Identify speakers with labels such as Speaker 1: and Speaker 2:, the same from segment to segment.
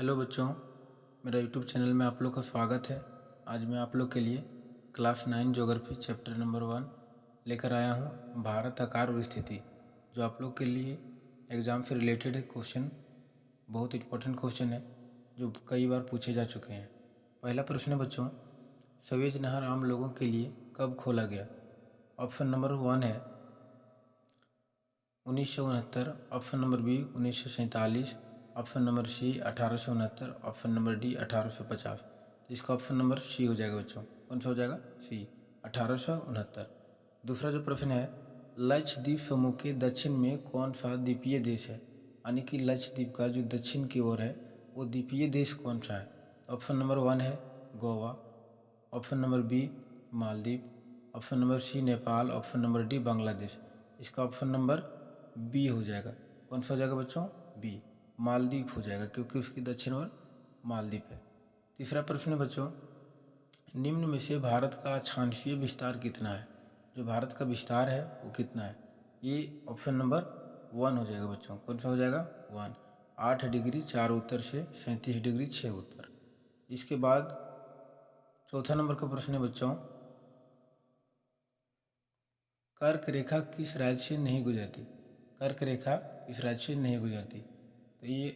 Speaker 1: Hello बच्चों, मेरा YouTube channel में आप लोग का स्वागत है। आज मैं आप लोग के लिए क्लास 9 ज्योग्राफी चैप्टर नंबर 1 लेकर आया हूँ, भारत आकार और स्थिति, जो आप लोग के लिए एग्ज़ाम से रिलेटेड क्वेश्चन, बहुत इंपॉर्टेंट क्वेश्चन है जो कई बार पूछे जा चुके हैं। पहला प्रश्न है बच्चों, सवेज नहर आम लोगों के लिए कब खोला गया? ऑप्शन नंबर 1 है 1969, option number B 1947, option number C 1869, option number D 1850। इसका ऑप्शन नंबर सी हो जाएगा बच्चों। कौन सा हो जाएगा? सी, 1869। दूसरा जो प्रश्न है, लक्षद्वीप समूह के दक्षिण में कौन सा द्वीपीय देश है? यानी कि लक्षद्वीप का जो दक्षिण की ओर है वो द्वीपीय देश कौन सा है? ऑप्शन नंबर 1 है Goa, option number B Maldives, option number C Nepal, option number D Bangladesh. इसका ऑप्शन नंबर बी हो जाएगा। कौन सा हो जाएगा बच्चों? बी, मालदीव हो जाएगा, क्योंकि उसकी दक्षिण ओर मालदीव है। तीसरा प्रश्न है बच्चों, निम्न में से भारत का अक्षांशीय विस्तार कितना है? जो भारत का विस्तार है वो कितना है? ये ऑप्शन नंबर 1 हो जाएगा बच्चों। कौन सा हो जाएगा? 1, 8 डिग्री 4 उत्तर से 37 डिग्री 6 उत्तर। इसके बाद चौथा नंबर का प्रश्न है बच्चों, कर्क रेखा किस राज्य से नहीं गुजरती? कर्क रेखा किस राज्य से नहीं गुजरती? तो ये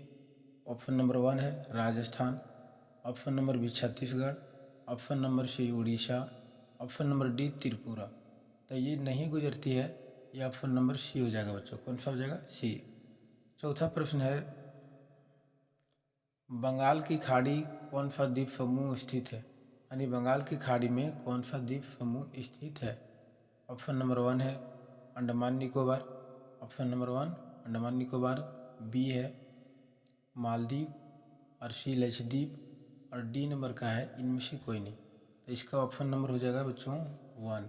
Speaker 1: ऑप्शन नंबर 1 है Rajasthan, option number B Chhattisgarh, option number C Orissa, option number D Tripura. तो ये नहीं गुजरती है, ये ऑप्शन नंबर सी हो जाएगा बच्चों। कौन सा हो जाएगा? सी। चौथा प्रश्न है, बंगाल की खाड़ी कौन सा द्वीप समूह स्थित है? यानी बंगाल की खाड़ी में कौन सा द्वीप समूह स्थित है? ऑप्शन नंबर 1 है Andaman Nicobar, option number 1 Andaman Nicobar, B है मालदीव और सी लक्षद्वीप और डी नंबर का है इनमें से कोई नहीं। तो इसका ऑप्शन नंबर हो जाएगा बच्चों 1,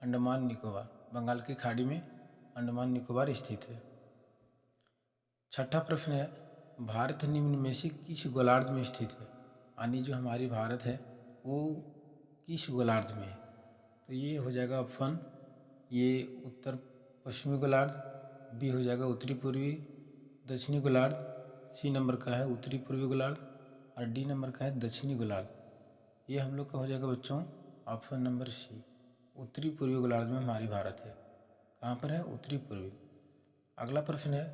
Speaker 1: अंडमान निकोबार। बंगाल की खाड़ी में अंडमान निकोबार स्थित है। छठा प्रश्न है, भारत निम्न में से किस गोलार्ध में स्थित है? यानी जो हमारी भारत है वो किस गोलार्ध में है? तो ये हो जाएगा ऑप्शन, ये उत्तर पश्चिमी गोलार्ध, बी हो जाएगा उत्तरी पूर्वी दक्षिणी गोलार्ध, सी नंबर का है उत्तरी पूर्वी गोलार्ध और डी नंबर का है दक्षिणी गोलार्ध। ये हम लोग का हो जाएगा बच्चों ऑप्शन नंबर सी, उत्तरी पूर्वी गोलार्ध में हमारी भारत है। कहाँ पर है? उत्तरी पूर्वी। अगला प्रश्न है,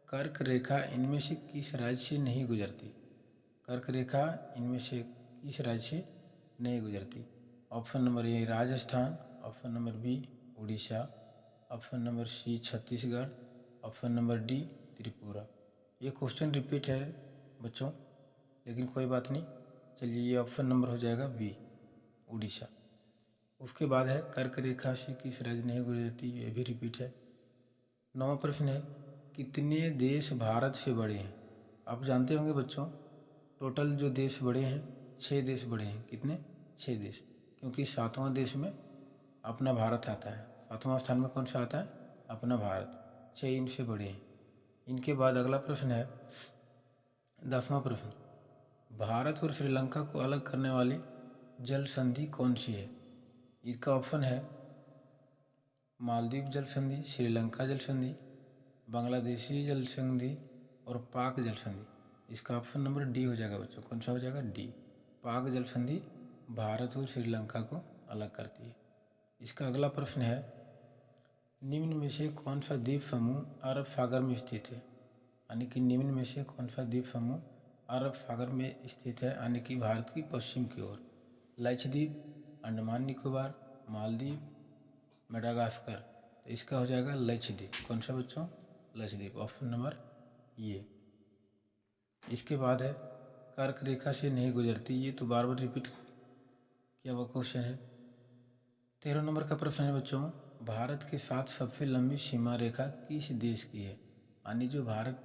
Speaker 1: कर्क रेखा इनमें से किस राज्य से नहीं गुजरती? कर्क रेखा इनमें से किस राज्य से नहीं गुजरती? Option number A Rajasthan, option number B Orissa, option number C Chhattisgarh, option number D Tripura. ये क्वेश्चन रिपीट है बच्चों, लेकिन कोई बात नहीं, चलिए ये ऑप्शन नंबर हो जाएगा बी उड़ीसा। उसके बाद है, कर्क रेखा से किस राज्य नहीं गुजरती? ये भी रिपीट है। नौवां प्रश्न है, कितने देश भारत से बड़े हैं? आप जानते होंगे बच्चों, टोटल जो देश बड़े हैं 6 देश बड़े हैं। कितने? 6 देश, क्योंकि 7वां देश में अपना भारत आता है। 7वां स्थान में कौन सा आता है? अपना भारत। 6 इनसे बड़े हैं। इनके बाद अगला प्रश्न है 10वां प्रश्न, भारत और श्रीलंका को अलग करने वाली जल संधि कौन सी है? इसका ऑप्शन है मालदीव जल संधि, श्रीलंका जल संधि, बांग्लादेशी जल संधि और पाक जल संधि। इसका ऑप्शन नंबर डी हो जाएगा बच्चों। कौन सा हो जाएगा? डी, पाक जल संधि भारत और श्रीलंका को अलग करती है। इसका अगला प्रश्न है, निम्न में से कौन सा द्वीप समूह अरब सागर में स्थित है? यानी कि निम्न में से कौन सा द्वीप समूह अरब सागर में स्थित है, यानी कि भारत की पश्चिम की ओर? लक्षद्वीप, अंडमान निकोबार, मालदीव, मेडागास्कर। तो इसका हो जाएगा लक्षद्वीप। कौन सा बच्चों? लक्षद्वीप, ऑप्शन नंबर ये। इसके बाद है, कर्क रेखा से नहीं गुजरती, ये तो बार बार रिपीट किया हुआ क्वेश्चन है। 13 नंबर का प्रश्न है बच्चों, भारत के साथ सबसे लंबी सीमा रेखा किस देश की है? यानी जो भारत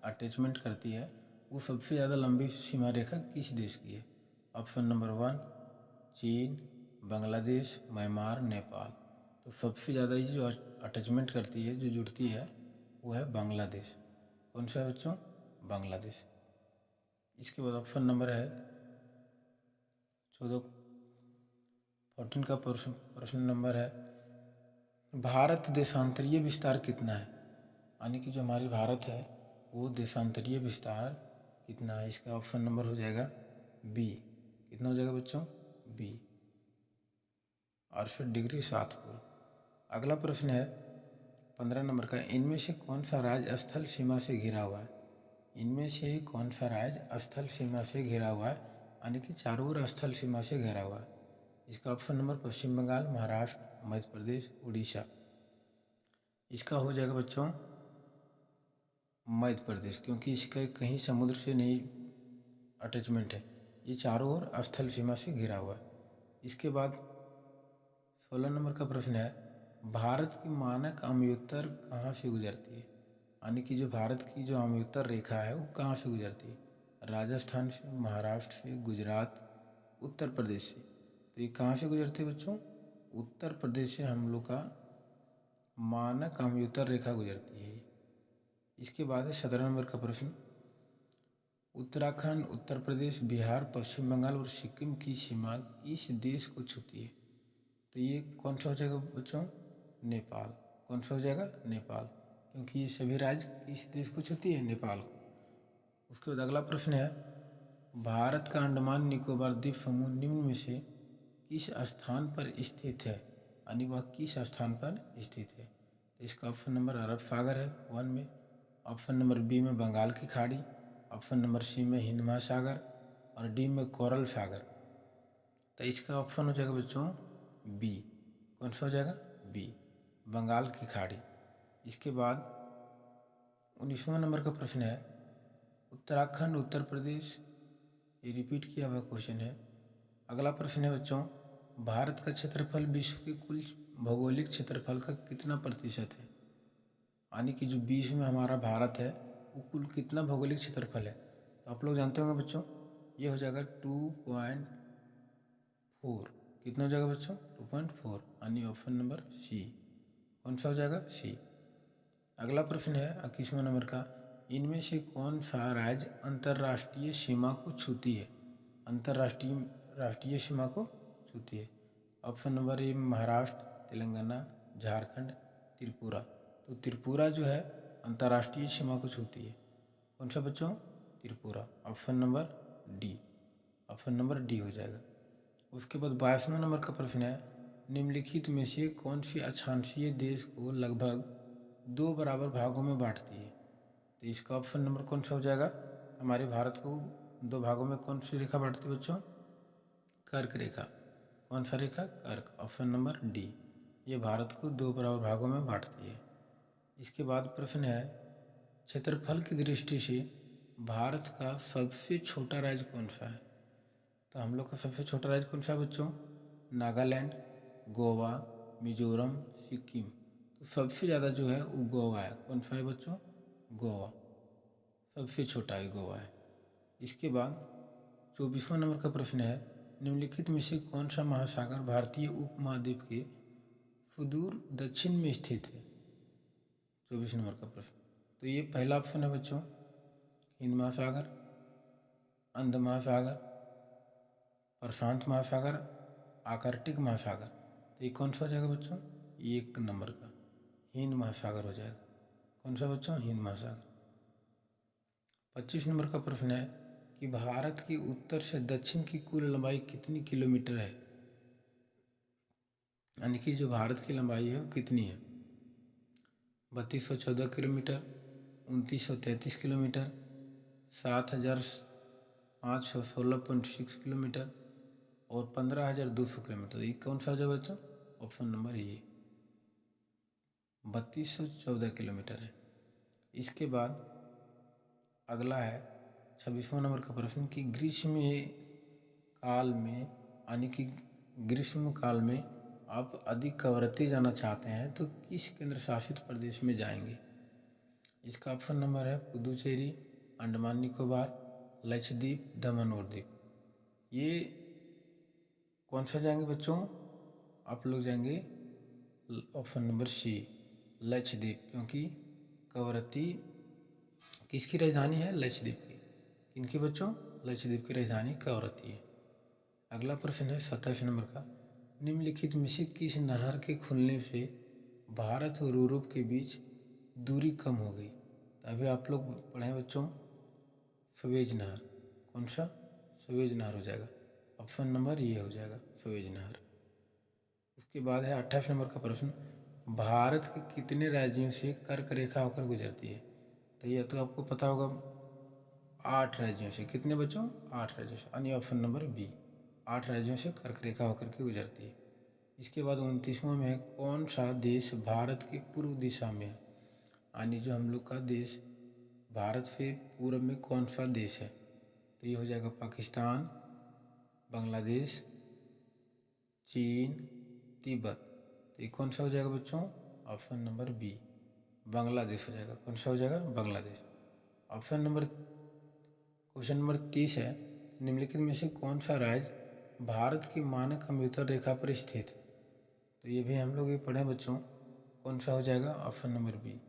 Speaker 1: अटैचमेंट करती है वो सबसे ज़्यादा लंबी सीमा रेखा किस देश की है? ऑप्शन नंबर 1 चीन, बांग्लादेश, म्यांमार, नेपाल। तो सबसे ज़्यादा ये जो अटैचमेंट करती है, जो जुड़ती है, वो है बांग्लादेश। कौन सा है बच्चों? बांग्लादेश। इसके बाद ऑप्शन नंबर है 14 का प्रश्न नंबर है, भारत देशांतरीय विस्तार कितना है? यानी कि जो हमारी भारत है वो देशांतरीय विस्तार कितना है? इसका ऑप्शन नंबर हो जाएगा बी। कितना हो जाएगा बच्चों? B, 68 degree south pole. अगला प्रश्न है 15 नंबर का, इनमें से कौन सा राज्य स्थल सीमा से घिरा हुआ है? इनमें से कौन सा राज्य स्थल सीमा से घिरा हुआ है, यानी कि चारों ओर स्थल सीमा से घिरा हुआ है? इसका ऑप्शन नंबर पश्चिम बंगाल, महाराष्ट्र, मध्य प्रदेश, उड़ीसा। इसका हो जाएगा बच्चों मध्य प्रदेश, क्योंकि इसका कहीं समुद्र से नहीं अटैचमेंट है, ये चारों ओर स्थल सीमा से घिरा हुआ है। इसके बाद 16 नंबर का प्रश्न है, भारत की मानक अम्योत्तर कहाँ से गुजरती है? यानी कि जो भारत की जो अम्योत्तर रेखा है वो कहाँ से गुजरती है? राजस्थान से, महाराष्ट्र से, गुजरात, उत्तर प्रदेश से। तो ये कहाँ से गुजरती है बच्चों? उत्तर प्रदेश से हम लोग का मानक अम्योत्तर रेखा गुजरती है। इसके बाद है 17 नंबर का प्रश्न, उत्तराखंड, उत्तर प्रदेश, बिहार, पश्चिम बंगाल और सिक्किम की सीमा किस देश को छूती है? तो ये कौन सा हो जाएगा बच्चों? नेपाल। कौन सा हो जाएगा? नेपाल, क्योंकि ये सभी राज्य किस देश को छूती है? नेपाल को। उसके बाद अगला प्रश्न है, भारत का अंडमान निकोबार द्वीप समूह निम्न में से किस स्थान पर स्थित है? यानी वह किस स्थान पर स्थित है? तो इसका ऑप्शन नंबर अरब सागर है 1 में, ऑप्शन नंबर बी में बंगाल की खाड़ी, ऑप्शन नंबर सी में हिंद महासागर और डी में कोरल सागर। तो इसका ऑप्शन हो जाएगा बच्चों बी। कौन सा हो जाएगा? बी, बंगाल की खाड़ी। इसके बाद 19वां नंबर का प्रश्न है, उत्तराखंड, उत्तर प्रदेश, ये रिपीट किया हुआ क्वेश्चन है। अगला प्रश्न है बच्चों, भारत का क्षेत्रफल विश्व के कुल भौगोलिक क्षेत्रफल का कितना प्रतिशत है? यानी कि जो विश्व में हमारा भारत है वो कुल कितना भौगोलिक क्षेत्रफल है? तो आप लोग जानते होंगे बच्चों, ये हो जाएगा 2.4। कितना हो जाएगा बच्चों? 2.4, यानी ऑप्शन नंबर सी। कौन सा हो जाएगा? सी। अगला प्रश्न है 21वां नंबर का, इनमें से कौन सा राज्य अंतर्राष्ट्रीय सीमा को छूती है? राष्ट्रीय सीमा को छूती है। ऑप्शन नंबर ए महाराष्ट्र, तेलंगाना, झारखंड, त्रिपुरा। तो त्रिपुरा जो है अंतर्राष्ट्रीय सीमा को छूती है। कौन सा बच्चों? Tripura. Option number D. Option number D हो जाएगा। उसके बाद 22वां नंबर का प्रश्न है, निम्नलिखित में से कौन सी अक्षांशीय देश को लगभग 2 बराबर भागों में बांटती है? तो इसका ऑप्शन नंबर कौन सा हो जाएगा? हमारे भारत को 2 भागों में कौन सी रेखा बांटती है बच्चों? कर्क रेखा। कौन सा रेखा? कर्क। ऑप्शन नंबर डी, ये भारत को 2 बराबर भागों में बांटती है। इसके बाद प्रश्न है, क्षेत्रफल की दृष्टि से भारत का सबसे छोटा राज्य कौन सा है? तो हम लोग का सबसे छोटा राज्य कौन सा है बच्चों? नागालैंड, गोवा, मिजोरम, सिक्किम। तो सबसे ज़्यादा जो है वो गोवा है। कौन सा है बच्चों? गोवा। सबसे छोटा है गोवा है। इसके बाद 24वां नंबर का प्रश्न है, निम्नलिखित में से कौन सा महासागर भारतीय उपमहाद्वीप के सुदूर दक्षिण में स्थित है? 24 नंबर का प्रश्न। तो ये पहला ऑप्शन है बच्चों हिंद महासागर, अंध महासागर, प्रशांत महासागर, आर्कटिक महासागर। तो ये कौन सा हो जाएगा बच्चों? 1 नंबर का हिंद महासागर हो जाएगा। कौन सा बच्चों? हिंद महासागर। 25 नंबर का प्रश्न है कि भारत की उत्तर से दक्षिण की कुल लंबाई कितनी किलोमीटर है? यानी कि जो भारत की लंबाई है वो कितनी है? 3214 किलोमीटर, 2933 किलोमीटर, 7516.6 किलोमीटर और 15200 किलोमीटर। ये कौन सा हो जाएगा बच्चों? ऑप्शन नंबर ए, 3214 किलोमीटर है। इसके बाद अगला है 26वां नंबर का प्रश्न कि ग्रीष्म काल में, यानी कि ग्रीष्म काल में आप अधिक कवरत्ती जाना चाहते हैं तो किस केंद्र शासित प्रदेश में जाएंगे? इसका ऑप्शन नंबर है पुदुचेरी, अंडमान निकोबार, लक्षद्वीप, दमन और दीव। ये कौन सा जाएंगे बच्चों? आप लोग जाएंगे ऑप्शन नंबर सी, लक्षद्वीप, क्योंकि कवरत्ती किसकी राजधानी है? लक्षद्वीप की। किनकी बच्चों? लक्षद्वीप की राजधानी कवरत्ती है। अगला प्रश्न है 27 नंबर का, निम्नलिखित में से किस नहर के खुलने से भारत और यूरोप के बीच दूरी कम हो गई? तो अभी आप लोग पढ़े बच्चों सुएज नहर। कौन सा? सुएज नहर हो जाएगा। ऑप्शन नंबर ये हो जाएगा, सुएज नहर। उसके बाद है 28 नंबर का प्रश्न, भारत के कितने राज्यों से कर्क रेखा होकर गुजरती है? तो यह तो आपको पता होगा, 8 राज्यों से। कितने बच्चों? 8 राज्यों से, यानी ऑप्शन नंबर बी, 8 राज्यों से कर्क रेखा होकर के गुजरती है। इसके बाद 29वां में है, कौन सा देश भारत के पूर्व दिशा में है? यानी जो हम लोग का देश, भारत से पूर्व में कौन सा देश है? तो ये हो जाएगा पाकिस्तान, बांग्लादेश, चीन, तिब्बत। तो ये कौन सा हो जाएगा बच्चों? ऑप्शन नंबर बी, बांग्लादेश हो जाएगा। कौन सा हो जाएगा? बांग्लादेश। क्वेश्चन नंबर 30 है, निम्नलिखित में से कौन सा राज्य भारत की मानक अम्लता रेखा पर स्थित है? तो ये भी हम लोग ये पढ़े बच्चों, कौन सा हो जाएगा? Option number B,